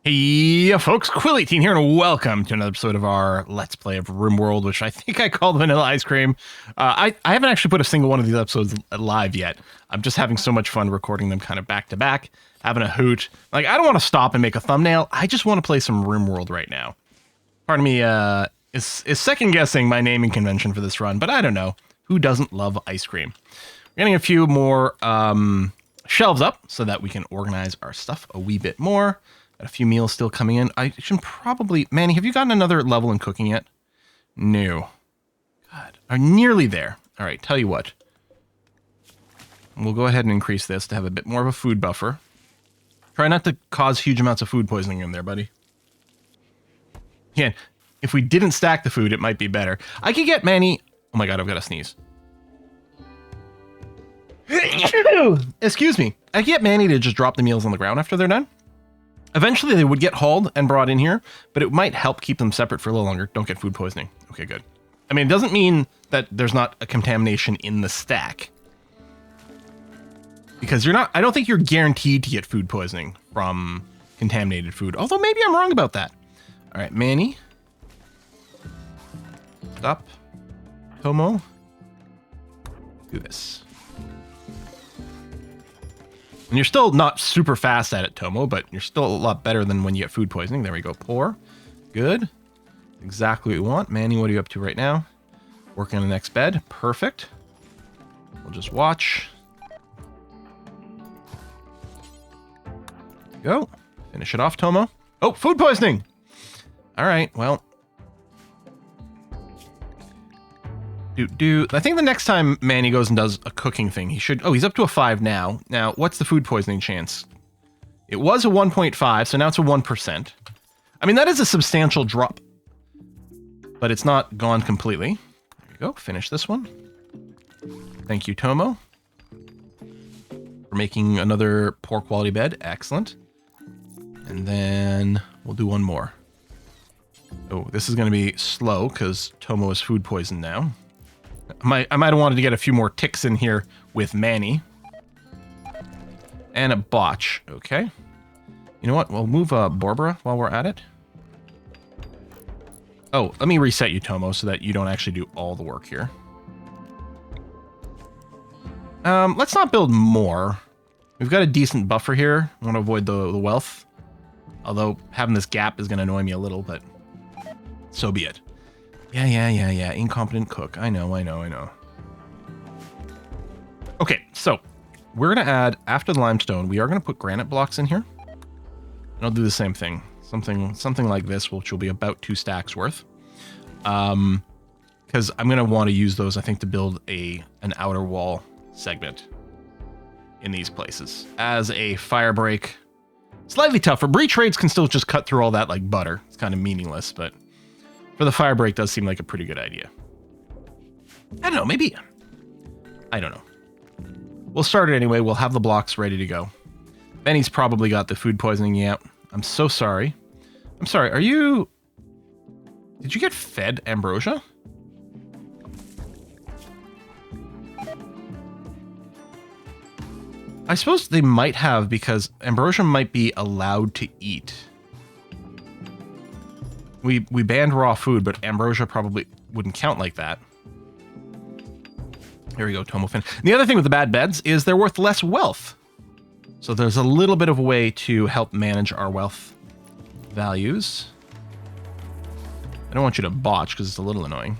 Hey folks, Quill18 here, and welcome to another episode of our Let's Play of Rimworld, which I think I called Vanilla Ice Cream. I haven't actually put a single one of these episodes live yet. I'm just having so much fun recording them kind of back to back, having a hoot. Like, I don't want to stop and make a thumbnail. I just want to play some Rimworld right now. Pardon me, is second guessing my naming convention for this run, but I don't know. Who doesn't love ice cream? We're getting a few more shelves up so that we can organize our stuff a wee bit more. Got a few meals still coming in. I should probably... Manny, have you gotten another level in cooking yet? No. God, I'm nearly there. All right, tell you what. We'll go ahead and increase this to have a bit more of a food buffer. Try not to cause huge amounts of food poisoning in there, buddy. Yeah, if we didn't stack the food, it might be better. I could get Manny... Oh my god, I've got to sneeze. Excuse me. I could get Manny to just drop the meals on the ground after they're done. Eventually, they would get hauled and brought in here, but it might help keep them separate for a little longer. Don't get food poisoning. Okay, good. I mean, it doesn't mean that there's not a contamination in the stack. Because you're not... I don't think you're guaranteed to get food poisoning from contaminated food. Although, maybe I'm wrong about that. All right, Manny. Stop. Tomo. Do this. And you're still not super fast at it, Tomo, but you're still a lot better than when you get food poisoning. There we go. Pour. Good. Exactly what we want. Manny, what are you up to right now? Working on the next bed. Perfect. We'll just watch. Go. Finish it off, Tomo. Oh, food poisoning! All right, well. I think the next time Manny goes and does a cooking thing, he should... Oh, he's up to a 5 now. Now, what's the food poisoning chance? It was a 1.5, so now it's a 1%. I mean, that is a substantial drop. But it's not gone completely. There you go. Finish this one. Thank you, Tomo, for making another poor quality bed. Excellent. And then we'll do one more. Oh, this is going to be slow because Tomo is food poisoned now. I might have wanted to get a few more ticks in here with Manny. And a botch. Okay. You know what? We'll move Barbara while we're at it. Oh, let me reset you, Tomo, so that you don't actually do all the work here. Let's not build more. We've got a decent buffer here. I want to avoid the wealth. Although having this gap is going to annoy me a little, but so be it. Yeah. Incompetent cook. I know. Okay, so we're going to add, after the limestone, we are going to put granite blocks in here. And I'll do the same thing. Something like this, which will be about 2 stacks worth. Because I'm going to want to use those, I think, to build an outer wall segment in these places. As a fire break, slightly tougher. Breach raids can still just cut through all that like butter. It's kind of meaningless, but... For the fire break does seem like a pretty good idea. I don't know, maybe... I don't know. We'll start it anyway. We'll have the blocks ready to go. Benny's probably got the food poisoning. Yeah, I'm so sorry. I'm sorry, are you... Did you get fed ambrosia? I suppose they might have, because ambrosia might be allowed to eat. We banned raw food, but ambrosia probably wouldn't count like that. There we go, Tomofin. And the other thing with the bad beds is they're worth less wealth. So there's a little bit of a way to help manage our wealth values. I don't want you to botch because it's a little annoying.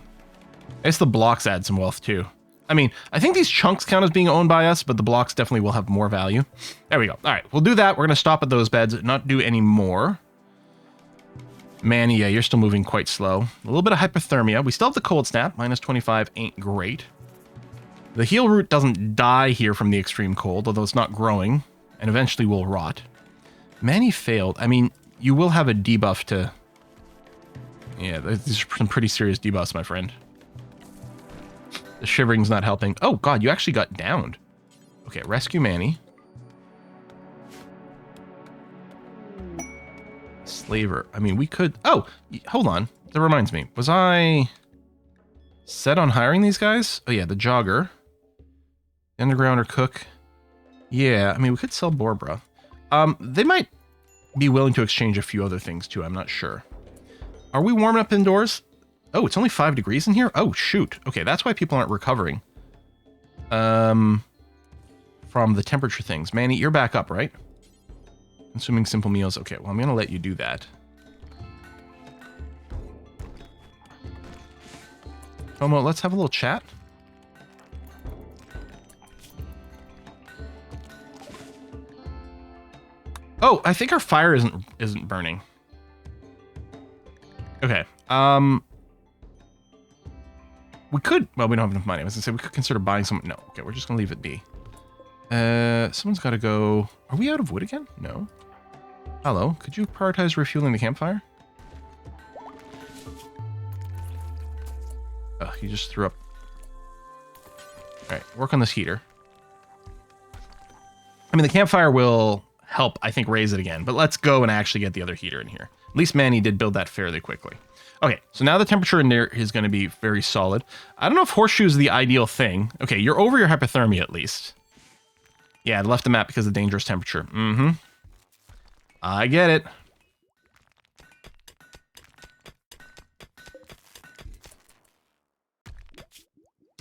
I guess the blocks add some wealth too. I mean, I think these chunks count as being owned by us, but the blocks definitely will have more value. There we go. All right, we'll do that. We're going to stop at those beds, not do any more. Manny, yeah, you're still moving quite slow. A little bit of hypothermia. We still have the cold snap. -25 ain't great. The heal root doesn't die here from the extreme cold, although it's not growing, and eventually will rot. Manny failed. I mean, you will have a debuff to... Yeah, these are some pretty serious debuffs, my friend. The shivering's not helping. Oh, God, you actually got downed. Okay, rescue Manny. Slaver. I mean, we could... Oh, hold on. That reminds me. Was I set on hiring these guys? Oh, yeah, the jogger. Undergrounder cook. Yeah, I mean, we could sell Borbra. They might be willing to exchange a few other things too. I'm not sure. Are we warming up indoors? Oh, it's only 5 degrees in here? Oh, shoot. Okay, that's why people aren't recovering. From the temperature things. Manny, you're back up, right? Consuming simple meals. Okay, well, I'm going to let you do that. Tomo, let's have a little chat. Oh, I think our fire isn't burning. Okay. We could, well, we don't have enough money. I was gonna say we could consider buying some. No, okay, we're just gonna leave it be. Someone's got to go. Are we out of wood again? No. Hello, could you prioritize refueling the campfire? Oh, he just threw up. All right, work on this heater. I mean, the campfire will help, I think, raise it again. But let's go and actually get the other heater in here. At least Manny did build that fairly quickly. Okay, so now the temperature in there is going to be very solid. I don't know if horseshoe is the ideal thing. Okay, you're over your hypothermia at least. Yeah, I left the map because of dangerous temperature. Mm-hmm. I get it.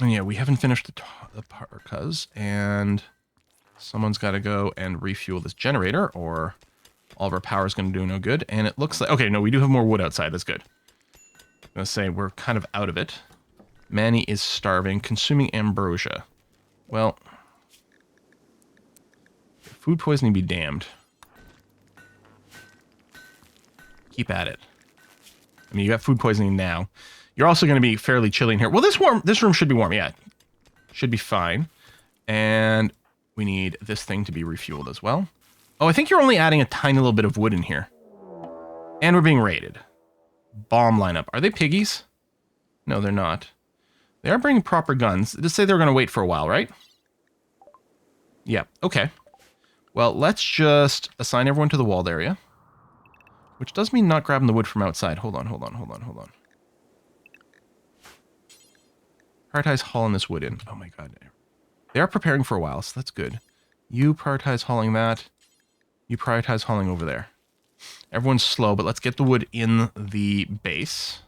And yeah, we haven't finished the parkas, and someone's got to go and refuel this generator, or all of our power is going to do no good. And it looks like, okay, no, we do have more wood outside. That's good. I'm going to say we're kind of out of it. Manny is starving, consuming ambrosia. Well, food poisoning be damned. Keep at it. I mean, you got food poisoning now. You're also going to be fairly chilly in here. Well, this room should be warm. Yeah, should be fine. And we need this thing to be refueled as well. Oh, I think you're only adding a tiny little bit of wood in here. And we're being raided. Bomb lineup. Are they piggies? No, they're not. They are bringing proper guns. Just say they're going to wait for a while, right? Yeah, okay. Well, let's just assign everyone to the walled area. Which does mean not grabbing the wood from outside. Hold on. Prioritize hauling this wood in. Oh my god. They are preparing for a while, so that's good. You prioritize hauling that. You prioritize hauling over there. Everyone's slow, but let's get the wood in the base.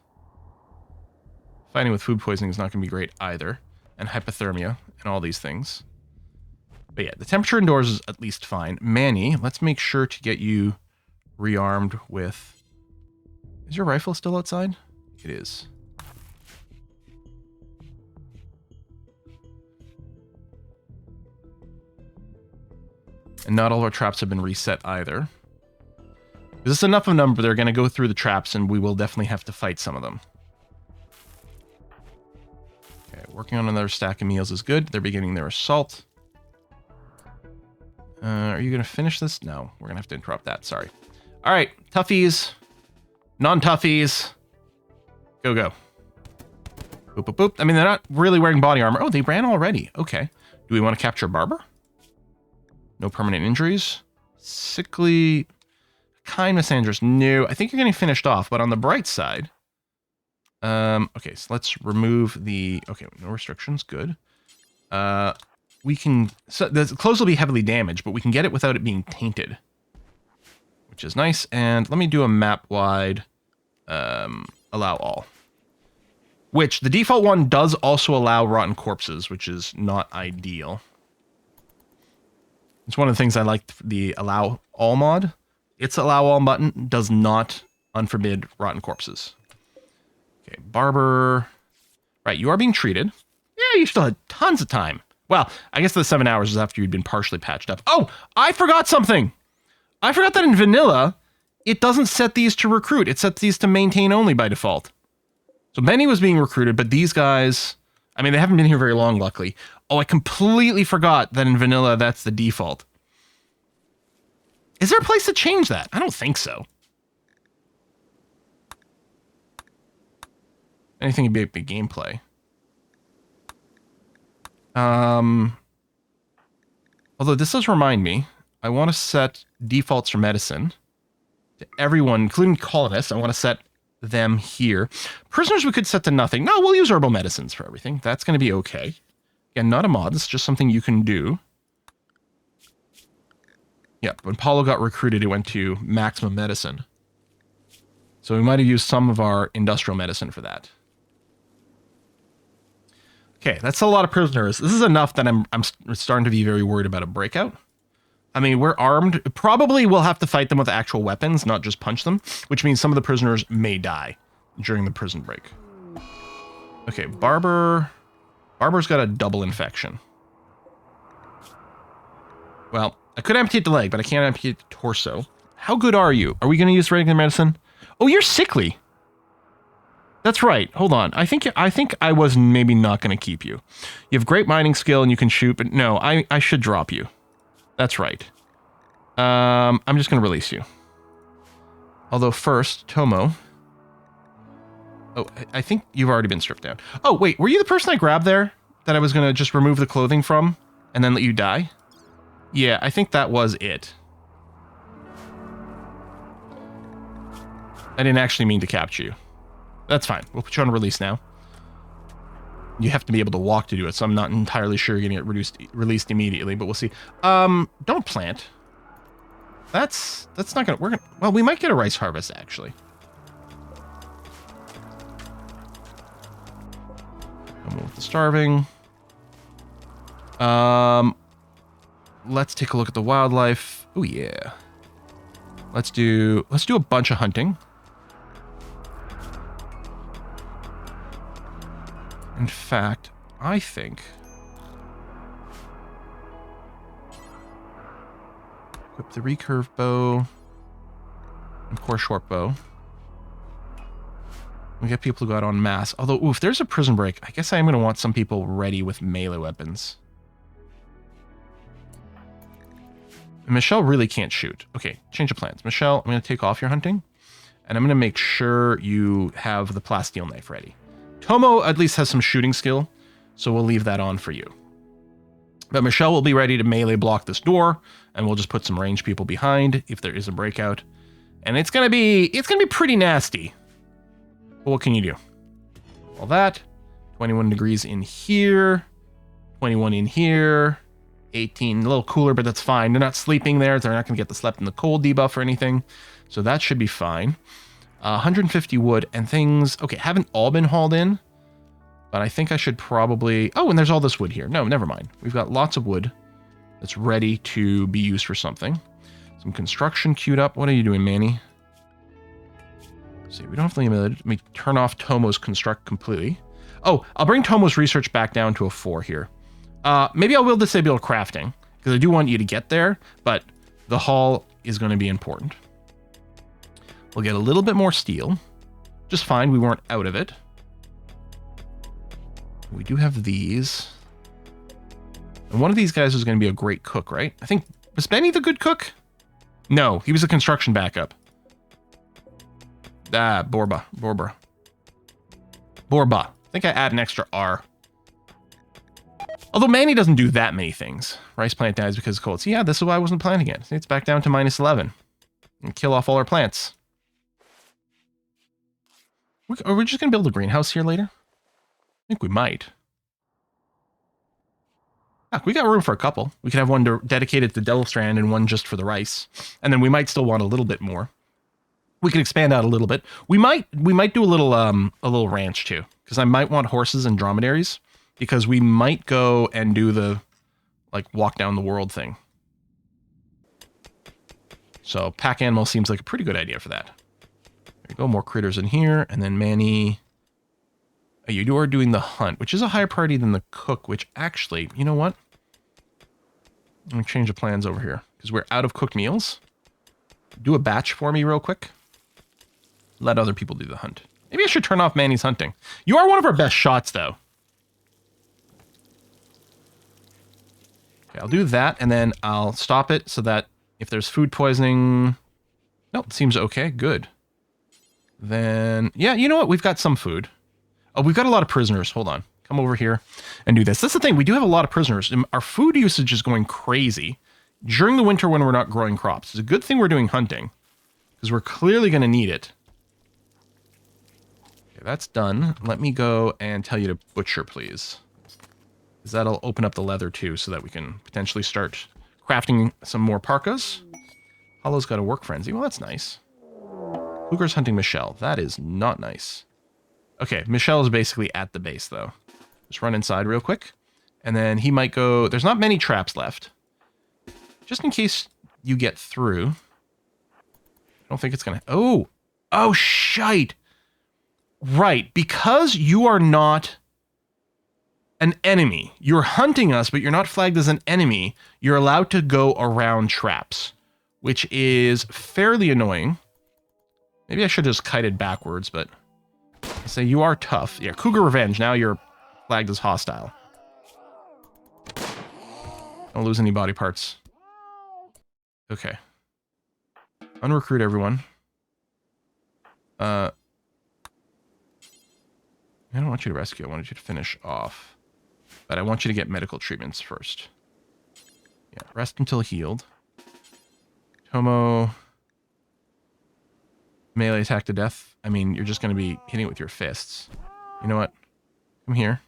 Fighting with food poisoning is not going to be great either. And hypothermia and all these things. But yeah, the temperature indoors is at least fine. Manny, let's make sure to get you rearmed with... Is your rifle still outside? It is. And not all our traps have been reset either. This is enough of a number. They're going to go through the traps, and we will definitely have to fight some of them. Okay, working on another stack of meals is good. They're beginning their assault. Are you going to finish this? No, we're going to have to interrupt that. Sorry. All right, toughies, non-toughies, go, go. Boop, boop, boop. I mean, they're not really wearing body armor. Oh, they ran already. Okay. Do we want to capture Barber? No permanent injuries. Sickly. Kind Messengers. No, I think you're getting finished off, but on the bright side. Okay, so let's remove the... Okay, no restrictions. Good. We can... So the clothes will be heavily damaged, but we can get it without it being tainted. Which is nice. And let me do a map-wide allow all. Which, the default one does also allow rotten corpses, which is not ideal. It's one of the things I like, the allow all mod. Its allow all button does not unforbid rotten corpses. Okay, Barber. Right, you are being treated. Yeah, you still had tons of time. Well, I guess the 7 hours is after you'd been partially patched up. Oh, I forgot something. I forgot that in vanilla, it doesn't set these to recruit. It sets these to maintain only by default. So Benny was being recruited, but these guys, I mean, they haven't been here very long, luckily. Oh, I completely forgot that in vanilla, that's the default. Is there a place to change that? I don't think so. Anything about the gameplay. Although this does remind me, I want to set defaults for medicine to everyone, including colonists. I want to set them here. Prisoners we could set to nothing. No, we'll use herbal medicines for everything. That's going to be okay. Again, not a mod. It's just something you can do. Yep, when Paulo got recruited, it went to maximum medicine. So we might have used some of our industrial medicine for that. Okay, that's a lot of prisoners. This is enough that I'm starting to be very worried about a breakout. I mean, we're armed. Probably we'll have to fight them with actual weapons, not just punch them, which means some of the prisoners may die during the prison break. Okay, Barber's got a double infection. Well, I could amputate the leg, but I can't amputate the torso. How good are you? Are we going to use regular medicine? Oh, you're sickly. That's right. Hold on. I think I was maybe not going to keep you. You have great mining skill and you can shoot, but no, I should drop you. That's right. I'm just going to release you. Although first, Tomo. Oh, I think you've already been stripped down. Oh, wait. Were you the person I grabbed there that I was going to just remove the clothing from and then let you die? Yeah, I think that was it. I didn't actually mean to capture you. That's fine. We'll put you on release now. You have to be able to walk to do it, so I'm not entirely sure you're going to get released immediately, but we'll see. Don't plant. That's not going to work. Well, we might get a rice harvest, actually. I'm with the starving. Let's take a look at the wildlife. Oh, yeah. Let's do a bunch of hunting. In fact, I think equip the recurve bow, and of course short bow. We get people who go out en masse. Although, ooh, if there's a prison break, I guess I am going to want some people ready with melee weapons. And Michelle really can't shoot. Okay, change of plans. Michelle, I'm going to take off your hunting, and I'm going to make sure you have the plasteel knife ready. Tomo at least has some shooting skill, so we'll leave that on for you. But Michelle will be ready to melee block this door, and we'll just put some ranged people behind if there is a breakout. And it's gonna be pretty nasty. But what can you do? All that. 21 degrees in here. 21 in here. 18, a little cooler, but that's fine. They're not sleeping there. They're not gonna get the slept in the cold debuff or anything. So that should be fine. 150 wood and things. Okay, haven't all been hauled in, but I think I should probably... Oh, and there's all this wood here. No, never mind. We've got lots of wood that's ready to be used for something. Some construction queued up. What are you doing, Manny? Let's see, we don't have to limit it. Let me turn off Tomo's construct completely. Oh, I'll bring Tomo's research back down to a 4 here. Maybe I will disable crafting, because I do want you to get there, but the haul is going to be important. We'll get a little bit more steel. Just fine, we weren't out of it. We do have these. And one of these guys is going to be a great cook, right? I think, was Benny the good cook? No, he was a construction backup. Borba. I think I add an extra R. Although Manny doesn't do that many things. Rice plant dies because of cold. So yeah, this is why I wasn't planting it. See, it's back down to -11. And kill off all our plants. Are we just going to build a greenhouse here later? I think we might. Yeah, we got room for a couple. We could have one dedicated to Devil Strand and one just for the rice. And then we might still want a little bit more. We can expand out a little bit. We might do a little ranch too, because I might want horses and dromedaries, because we might go and do the like walk down the world thing. So pack animal seems like a pretty good idea for that. There you go, more critters in here, and then Manny. Oh, you are doing the hunt, which is a higher priority than the cook, which actually, you know what? Let me change the plans over here, because we're out of cooked meals. Do a batch for me real quick. Let other people do the hunt. Maybe I should turn off Manny's hunting. You are one of our best shots, though. Okay, I'll do that, and then I'll stop it so that if there's food poisoning... Nope, seems okay, good. Then, yeah, you know what? We've got some food. Oh, we've got a lot of prisoners. Hold on. Come over here and do this. That's the thing. We do have a lot of prisoners. Our food usage is going crazy during the winter when we're not growing crops. It's a good thing we're doing hunting, because we're clearly going to need it. Okay, that's done. Let me go and tell you to butcher, please. Because that'll open up the leather, too, so that we can potentially start crafting some more parkas. Hollow's got a work frenzy. Well, that's nice. Luger's hunting Michelle. That is not nice. Okay, Michelle is basically at the base, though. Just run inside real quick. And then he might go... There's not many traps left. Just in case you get through. I don't think it's going to... Oh! Oh, shite! Right, because you are not an enemy. You're hunting us, but you're not flagged as an enemy. You're allowed to go around traps, which is fairly annoying. Maybe I should have just kited backwards, but... I say you are tough. Yeah, Cougar Revenge. Now you're flagged as hostile. Don't lose any body parts. Okay. Unrecruit everyone. I don't want you to rescue. I wanted you to finish off. But I want you to get medical treatments first. Yeah, rest until healed. Tomo. Melee attack to death. I mean, you're just going to be hitting it with your fists. You know what? Come here.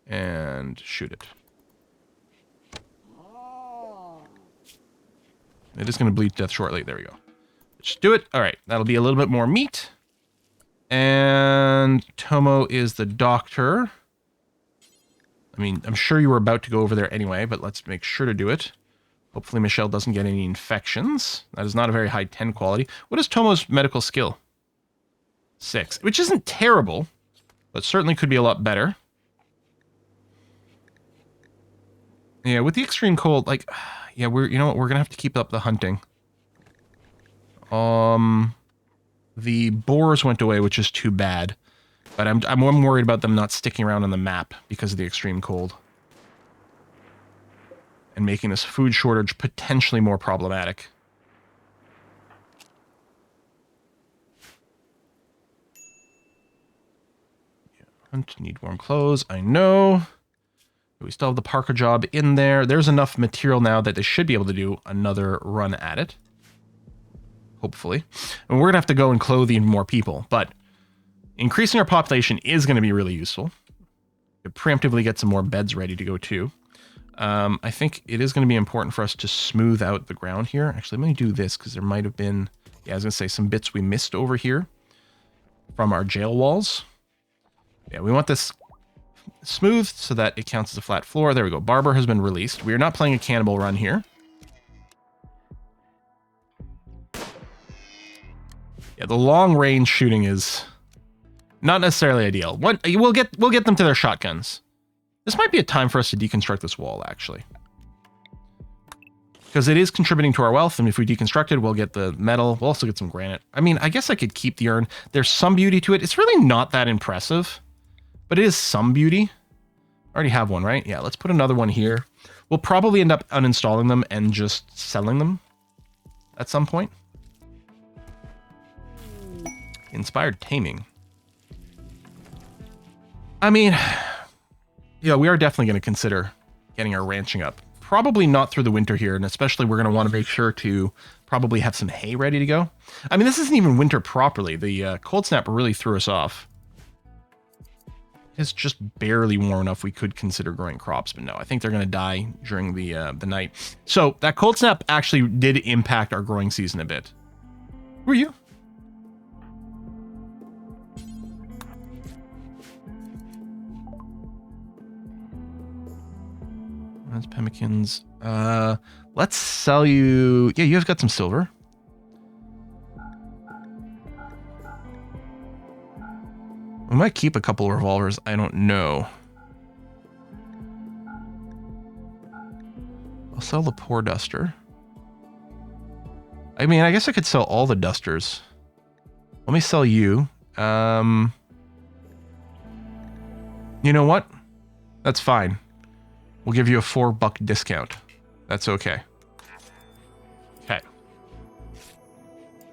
And shoot it. It is going to bleed to death shortly. There we go. Just do it. All right. That'll be a little bit more meat. And Tomo is the doctor. I mean, I'm sure you were about to go over there anyway, but let's make sure to do it. Hopefully Michelle doesn't get any infections. That is not a very high 10 quality. What is Tomo's medical skill? 6, which isn't terrible, but certainly could be a lot better. Yeah, with the extreme cold, like, yeah, you know what, we're gonna have to keep up the hunting. The boars went away, which is too bad, but I'm worried about them not sticking around on the map because of the extreme cold. And making this food shortage potentially more problematic. Yeah, hunt, need warm clothes, I know. We still have the Parker job in there. There's enough material now that they should be able to do another run at it. Hopefully. And we're going to have to go and clothe even more people, but increasing our population is going to be really useful. We could preemptively get some more beds ready to go too. I think it is going to be important for us to smooth out the ground here. Actually, let me do this because there might have been, yeah, I was going to say some bits we missed over here from our jail walls. Yeah, we want this smooth so that it counts as a flat floor. There we go. Barber has been released. We are not playing a cannibal run here. Yeah, the long range shooting is not necessarily ideal. We'll get them to their shotguns. This might be a time for us to deconstruct this wall, actually. Because it is contributing to our wealth, and if we deconstruct it, we'll get the metal. We'll also get some granite. I mean, I guess I could keep the urn. There's some beauty to it. It's really not that impressive, but it is some beauty. I already have one, right? Yeah, let's put another one here. We'll probably end up uninstalling them and just selling them at some point. Inspired taming. I mean... yeah, we are definitely going to consider getting our ranching up. Probably not through the winter here, and especially we're going to want to make sure to probably have some hay ready to go. I mean, this isn't even winter properly. The cold snap really threw us off. It's just barely warm enough we could consider growing crops, but no, I think they're going to die during the night. So that cold snap actually did impact our growing season a bit. Who are you? That's pemmikins. Let's sell you... yeah, you have got some silver. We might keep a couple of revolvers. I don't know. I'll sell the poor duster. I mean, I guess I could sell all the dusters. Let me sell you. You know what? That's fine. We'll give you a $4 discount. That's okay. Okay.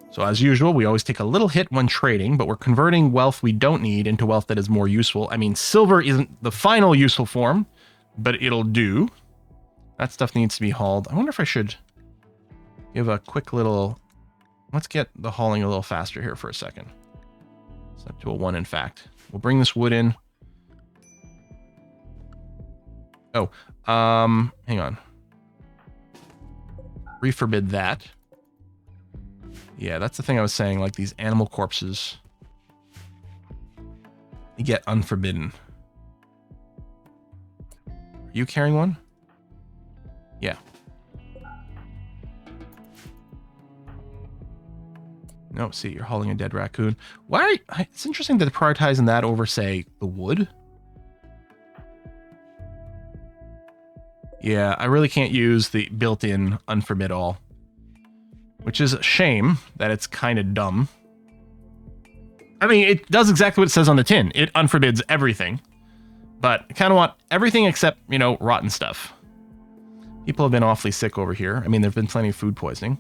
So as usual, we always take a little hit when trading, but we're converting wealth we don't need into wealth that is more useful. I mean, silver isn't the final useful form, but it'll do. That stuff needs to be hauled. I wonder if I should give a quick little... let's get the hauling a little faster here for a second. Set to a 1, in fact. We'll bring this wood in. Oh, hang on. Reforbid that. Yeah, that's the thing I was saying. Like these animal corpses, you get unforbidden. Are you carrying one? Yeah. No, see, you're hauling a dead raccoon. Why are you, it's interesting that they're prioritizing that over, say, the wood. Yeah, I really can't use the built-in unforbid all. Which is a shame that it's kind of dumb. I mean, it does exactly what it says on the tin. It unforbids everything. But I kind of want everything except, you know, rotten stuff. People have been awfully sick over here. I mean, there've been plenty of food poisoning.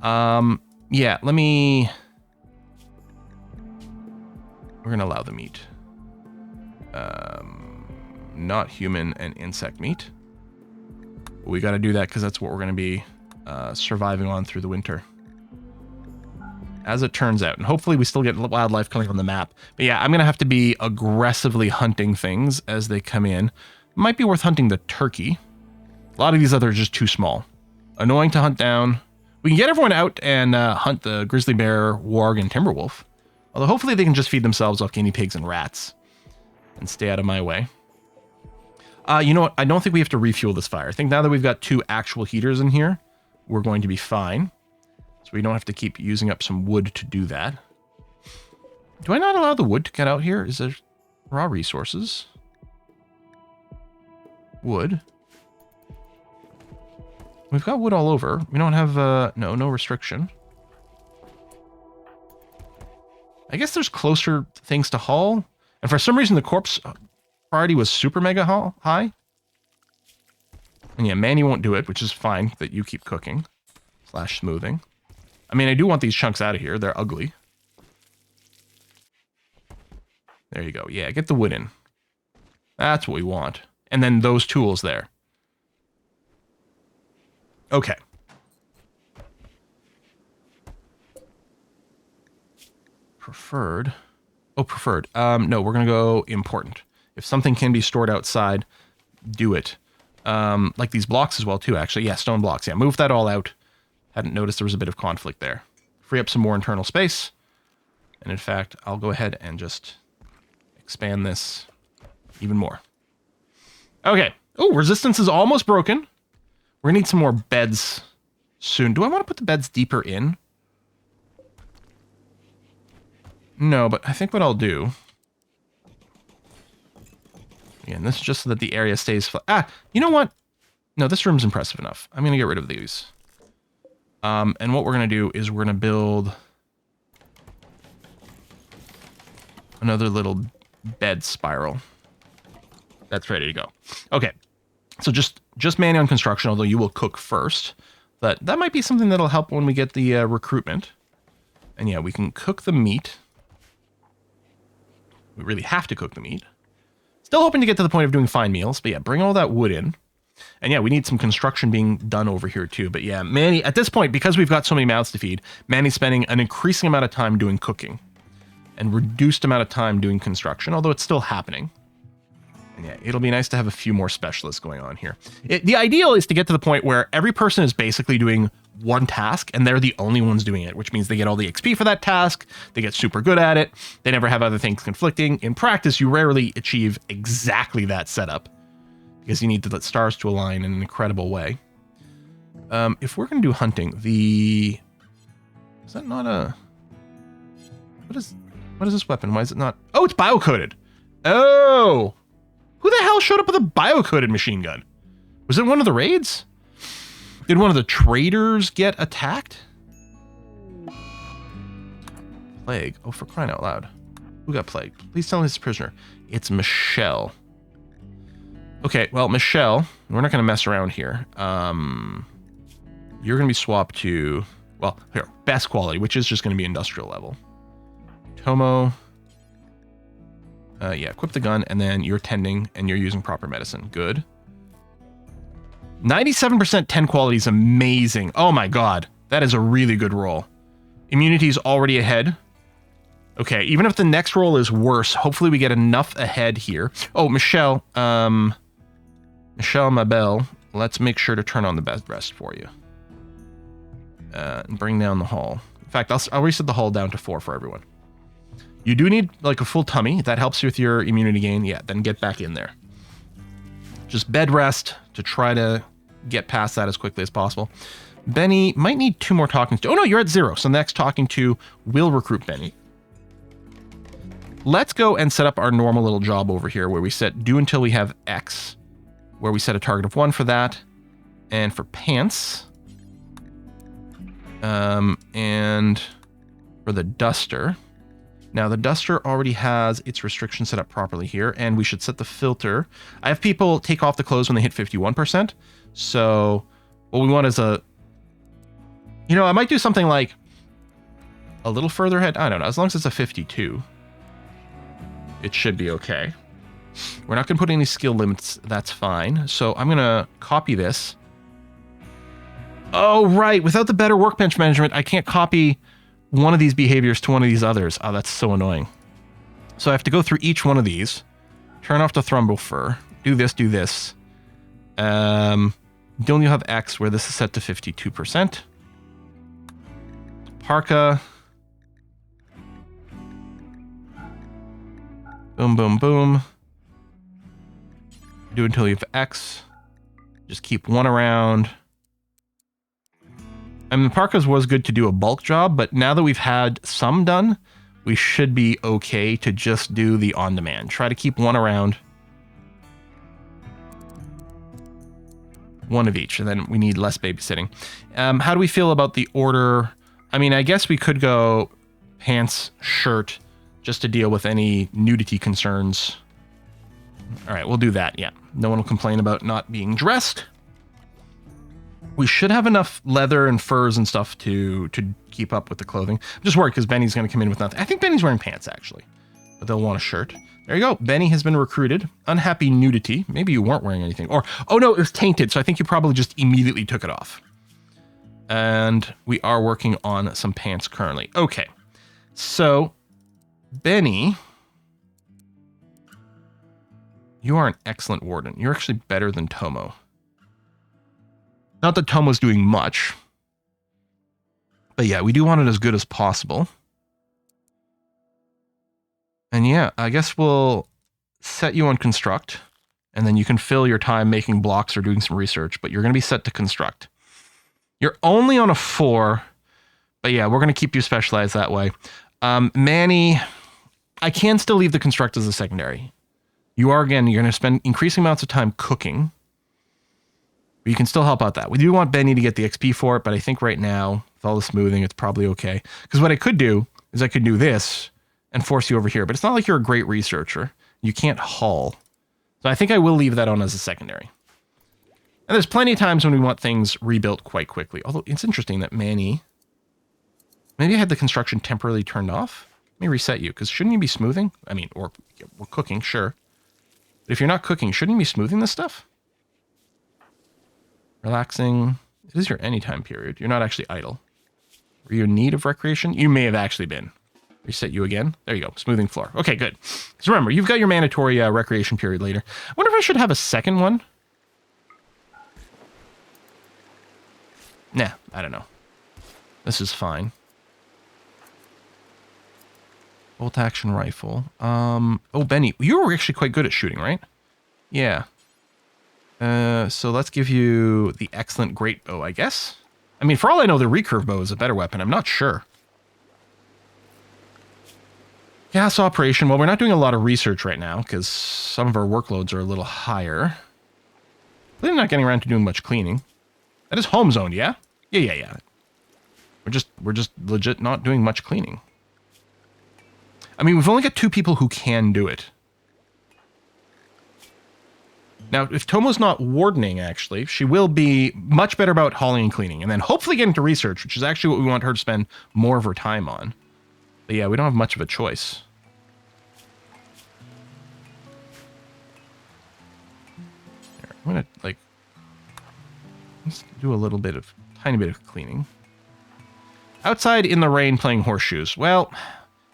Yeah, let me... We're going to allow the meat. Not human and insect meat. But we got to do that because that's what we're going to be surviving on through the winter. As it turns out. And hopefully we still get wildlife coming on the map. But yeah, I'm going to have to be aggressively hunting things as they come in. Might be worth hunting the turkey. A lot of these others are just too small. Annoying to hunt down. We can get everyone out and hunt the grizzly bear, warg, and timberwolf. Although hopefully they can just feed themselves off guinea pigs and rats. And stay out of my way. You know what? I don't think we have to refuel this fire. I think now that we've got 2 actual heaters in here, we're going to be fine. So we don't have to keep using up some wood to do that. Do I not allow the wood to get out here? Is there raw resources? Wood. We've got wood all over. We don't have, no restriction. I guess there's closer things to haul. And for some reason, the corpse priority was super mega high. And yeah, Manny won't do it, which is fine that you keep cooking. / smoothing. I mean, I do want these chunks out of here. They're ugly. There you go. Yeah, get the wood in. That's what we want. And then those tools there. Okay. Preferred. Oh, preferred. No, we're going to go important. If something can be stored outside, do it. Like these blocks as well, too, actually. Yeah, stone blocks. Yeah, move that all out. Hadn't noticed there was a bit of conflict there. Free up some more internal space. And in fact, I'll go ahead and just expand this even more. Okay. Oh, resistance is almost broken. We're gonna need some more beds soon. Do I want to put the beds deeper in? No, but I think what I'll do... Again, this is just so that the area stays flat. Ah, you know what? No, this room's impressive enough. I'm gonna get rid of these. And what we're going to do is we're going to build another little bed spiral. That's ready to go. Okay. So just Manny on construction, although you will cook first. But that might be something that'll help when we get the recruitment. And yeah, we can cook the meat. We really have to cook the meat. Still hoping to get to the point of doing fine meals. But yeah, bring all that wood in. And yeah, we need some construction being done over here too. But yeah, Manny, at this point, because we've got so many mouths to feed, Manny's spending an increasing amount of time doing cooking. And reduced amount of time doing construction, although it's still happening. And yeah, it'll be nice to have a few more specialists going on here. The ideal is to get to the point where every person is basically doing one task, and they're the only ones doing it, which means they get all the XP for that task, they get super good at it, they never have other things conflicting. In practice, you rarely achieve exactly that setup. Because you need the stars to align in an incredible way. If we're going to do hunting, is that not a... What is this weapon? Why is it not... Oh, it's bio-coated. Oh! Who the hell showed up with a bio-coated machine gun? Was it one of the raids? Did one of the traders get attacked? Plague. Oh, for crying out loud. Who got plagued? Please tell me it's a prisoner. It's Michelle. Okay, well, Michelle, we're not going to mess around here. You're going to be swapped to, well, here, best quality, which is just going to be industrial level. Tomo. Yeah, equip the gun, and then you're tending, and you're using proper medicine. Good. 97% 10 quality is amazing. Oh my god, that is a really good roll. Immunity is already ahead. Okay, even if the next roll is worse, hopefully we get enough ahead here. Oh, Michelle, Michelle Mabel, let's make sure to turn on the best rest for you. And bring down the hall. In fact, I'll reset the hull down to 4 for everyone. You do need like a full tummy. That helps you with your immunity gain. Yeah, then get back in there. Just bed rest to try to get past that as quickly as possible. Benny might need 2 more talking to. Oh no, you're at 0. So next talking to will recruit Benny. Let's go and set up our normal little job over here where we set do until we have X, where we set a target of 1 for that. And for pants, and for the duster. Now the duster already has its restrictions set up properly here, and we should set the filter. I have people take off the clothes when they hit 51%. So what we want is I might do something like a little further ahead. I don't know. As long as it's a 52, it should be okay. We're not going to put any skill limits. That's fine. So I'm going to copy this. Oh, right. Without the better workbench management, I can't copy one of these behaviors to one of these others. Oh, that's so annoying. So I have to go through each one of these, turn off the Thrumble Fur, do this. Don't you have X where this is set to 52%? Parka. Boom, boom, boom. Do until you have X. Just keep 1 around. I mean, the Parkas was good to do a bulk job, but now that we've had some done, we should be okay to just do the on-demand. Try to keep 1 around. 1 of each, and then we need less babysitting. How do we feel about the order? I mean, I guess we could go pants, shirt, just to deal with any nudity concerns. All right, we'll do that, yeah. No one will complain about not being dressed. We should have enough leather and furs and stuff to keep up with the clothing. I'm just worried because Benny's going to come in with nothing. I think Benny's wearing pants, actually. But they'll want a shirt. There you go. Benny has been recruited. Unhappy nudity. Maybe you weren't wearing anything. Or, oh no, it was tainted. So I think you probably just immediately took it off. And we are working on some pants currently. Okay. So, Benny, you are an excellent warden. You're actually better than Tomo. Not that Tomo's doing much. But yeah, we do want it as good as possible. And yeah, I guess we'll set you on construct. And then you can fill your time making blocks or doing some research. But you're going to be set to construct. You're only on a 4. But yeah, we're going to keep you specialized that way. Manny, I can still leave the construct as a secondary. You're going to spend increasing amounts of time cooking. But you can still help out that. We do want Benny to get the XP for it, but I think right now, with all the smoothing, it's probably okay. Because what I could do is I could do this and force you over here. But it's not like you're a great researcher. You can't haul. So I think I will leave that on as a secondary. And there's plenty of times when we want things rebuilt quite quickly. Although it's interesting that Manny... Maybe I had the construction temporarily turned off. Let me reset you, because shouldn't you be smoothing? I mean, or we're cooking, sure. But if you're not cooking, shouldn't you be smoothing this stuff? Relaxing. It is your anytime period. You're not actually idle. Were you in need of recreation? You may have actually been. Reset you again. There you go. Smoothing floor. Okay, good. So remember, you've got your mandatory recreation period later. I wonder if I should have a second one. Nah, I don't know. This is fine. Bolt action rifle. Oh, Benny, you were actually quite good at shooting, right? Yeah. So let's give you the excellent great bow, I guess. I mean, for all I know, the recurve bow is a better weapon. I'm not sure. Gas operation. Well, we're not doing a lot of research right now because some of our workloads are a little higher. We're not getting around to doing much cleaning. That is home zoned, yeah? Yeah. We're just legit not doing much cleaning. I mean, we've only got 2 people who can do it. Now, if Tomo's not wardening, actually, she will be much better about hauling and cleaning. And then hopefully getting to research, which is actually what we want her to spend more of her time on. But yeah, we don't have much of a choice. There, I'm going to, let's do a little bit of, tiny bit of cleaning. Outside in the rain playing horseshoes. Well,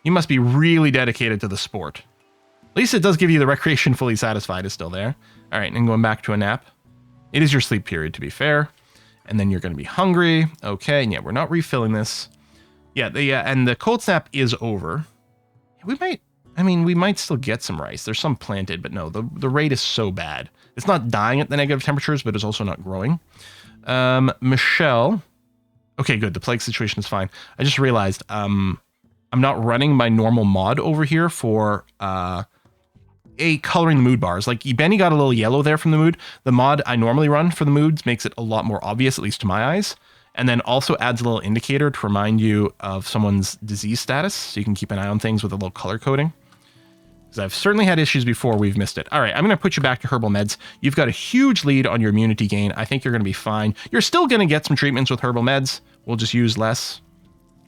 you must be really dedicated to the sport. At least it does give you the recreation fully satisfied is still there. All right, and going back to a nap. It is your sleep period, to be fair. And then you're going to be hungry. Okay, and yeah, we're not refilling this. Yeah, and the cold snap is over. We might still get some rice. There's some planted, but no, the rate is so bad. It's not dying at the negative temperatures, but it's also not growing. Michelle. Okay, good. The plague situation is fine. I just realized I'm not running my normal mod over here for coloring the mood bars. Like Benny got a little yellow there from the mood. The mod I normally run for the moods makes it a lot more obvious, at least to my eyes. And then also adds a little indicator to remind you of someone's disease status, so you can keep an eye on things with a little color coding. Because I've certainly had issues before we've missed it. All right, I'm going to put you back to herbal meds. You've got a huge lead on your immunity gain. I think you're going to be fine. You're still going to get some treatments with herbal meds. We'll just use less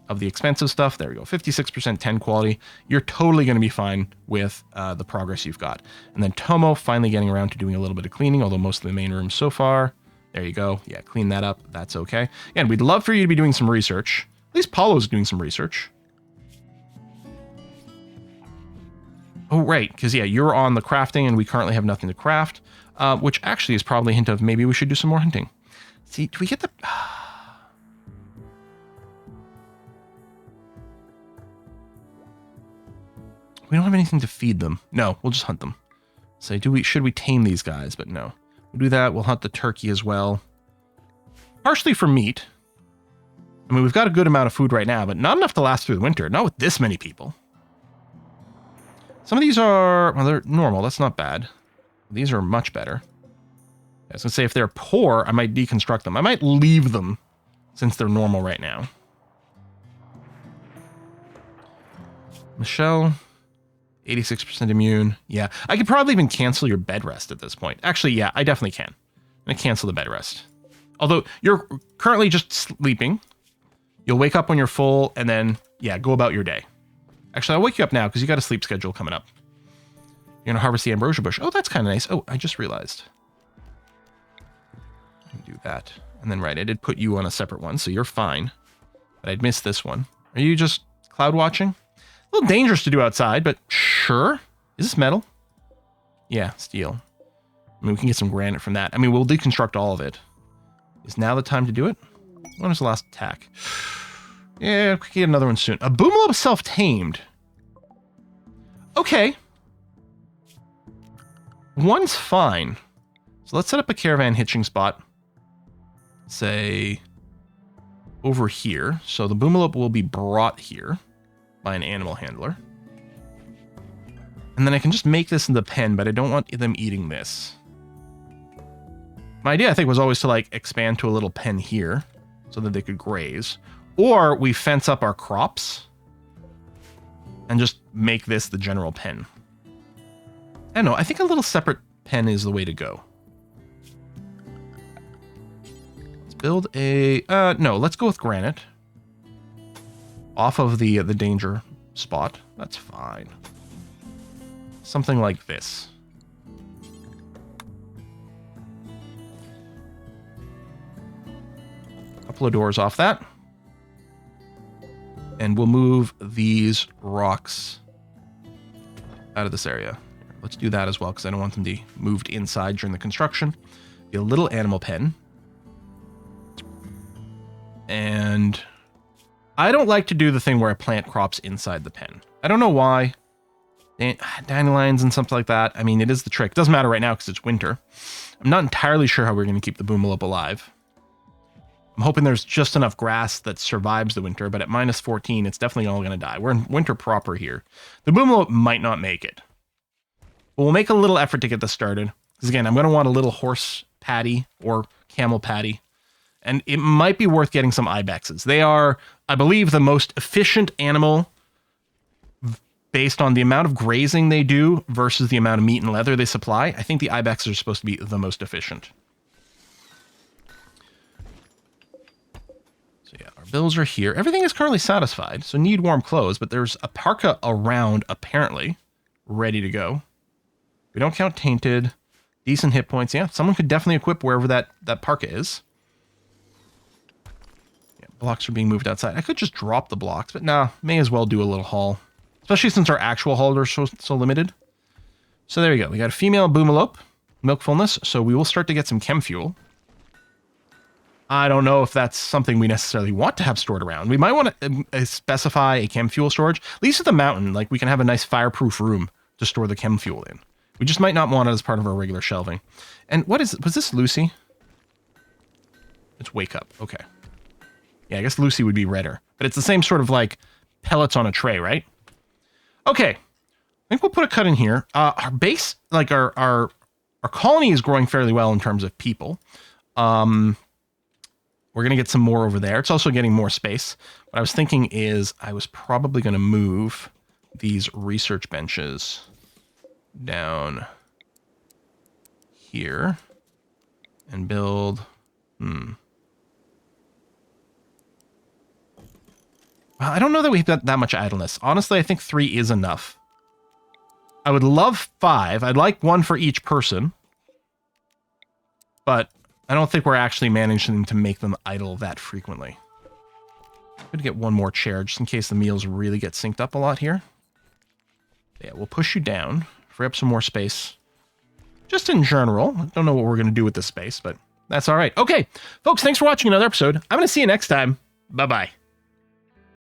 of the expensive stuff. There we go, 56% 10 quality. You're totally going to be fine with the progress you've got. And then Tomo finally getting around to doing a little bit of cleaning, although most of the main room so far. There you go. Yeah, clean that up. That's okay. Again, we'd love for you to be doing some research. At least Paulo's doing some research. Oh, right. Because, yeah, you're on the crafting and we currently have nothing to craft, which actually is probably a hint of maybe we should do some more hunting. See, do we get the... We don't have anything to feed them. No, we'll just hunt them. Say, should we tame these guys? But no. We'll do that. We'll hunt the turkey as well. Partially for meat. I mean, we've got a good amount of food right now, but not enough to last through the winter. Not with this many people. Some of these are, well, they're normal. That's not bad. These are much better. I was going to say, if they're poor, I might deconstruct them. I might leave them since they're normal right now. Michelle, 86% immune. Yeah, I could probably even cancel your bed rest at this point. Actually, yeah, I definitely can. I'm going to cancel the bed rest. Although, you're currently just sleeping. You'll wake up when you're full, and then, yeah, go about your day. Actually, I'll wake you up now, because you got a sleep schedule coming up. You're going to harvest the ambrosia bush. Oh, that's kind of nice. Oh, I just realized. I can do that. And then, right, I did put you on a separate one, so you're fine. But I'd missed this one. Are you just cloud watching? A little dangerous to do outside, but sure. Is this metal? Yeah, steel. I mean, we can get some granite from that. I mean, we'll deconstruct all of it. Is now the time to do it? When was the last attack? Yeah, we can get another one soon. A Boomalop self-tamed. Okay. One's fine. So let's set up a caravan hitching spot. Say, over here. So the Boomalop will be brought here by an animal handler. And then I can just make this in the pen, but I don't want them eating this. My idea, I think, was always to, like, expand to a little pen here so that they could graze. Or we fence up our crops and just make this the general pen. I don't know. I think a little separate pen is the way to go. Let's build a... no, let's go with granite. Off of the danger spot. That's fine. Something like this. Couple of doors off that. And we'll move these rocks out of this area. Let's do that as well, because I don't want them to be moved inside during the construction. Be a little animal pen. And I don't like to do the thing where I plant crops inside the pen. I don't know why. Dandelions and something like that. I mean, it is the trick. Doesn't matter right now because it's winter. I'm not entirely sure how we're going to keep the Boomalop alive. I'm hoping there's just enough grass that survives the winter, but at minus 14, it's definitely all going to die. We're in winter proper here. The Boomalop might not make it. But we'll make a little effort to get this started. Because again, I'm going to want a little horse patty or camel patty. And it might be worth getting some ibexes. They are, I believe, the most efficient animal based on the amount of grazing they do versus the amount of meat and leather they supply. I think the ibexes are supposed to be the most efficient. So yeah, our bills are here. Everything is currently satisfied, so need warm clothes, but there's a parka around, apparently, ready to go. We don't count tainted. Decent hit points. Yeah, someone could definitely equip wherever that parka is. Yeah, blocks are being moved outside. I could just drop the blocks, but nah, may as well do a little haul. Especially since our actual hauls are so limited. So there we go. We got a female Boomalop, milk fullness, so we will start to get some chem fuel. I don't know if that's something we necessarily want to have stored around. We might want to specify a chem fuel storage. At least at the mountain, like we can have a nice fireproof room to store the chem fuel in. We just might not want it as part of our regular shelving. And was this Lucy? It's wake up. Okay. Yeah, I guess Lucy would be redder. But it's the same sort of like pellets on a tray, right? Okay. I think we'll put a cut in here. Our base, like our colony is growing fairly well in terms of people. We're going to get some more over there. It's also getting more space. What I was thinking is I was probably going to move these research benches down here and build... Well, I don't know that we've got that much idleness. Honestly, I think 3 is enough. I would love 5. I'd like 1 for each person. But I don't think we're actually managing to make them idle that frequently. I'm going to get 1 more chair just in case the meals really get synced up a lot here. Yeah, we'll push you down. Free up some more space. Just in general. I don't know what we're going to do with this space, but that's all right. Okay, folks, thanks for watching another episode. I'm going to see you next time. Bye-bye.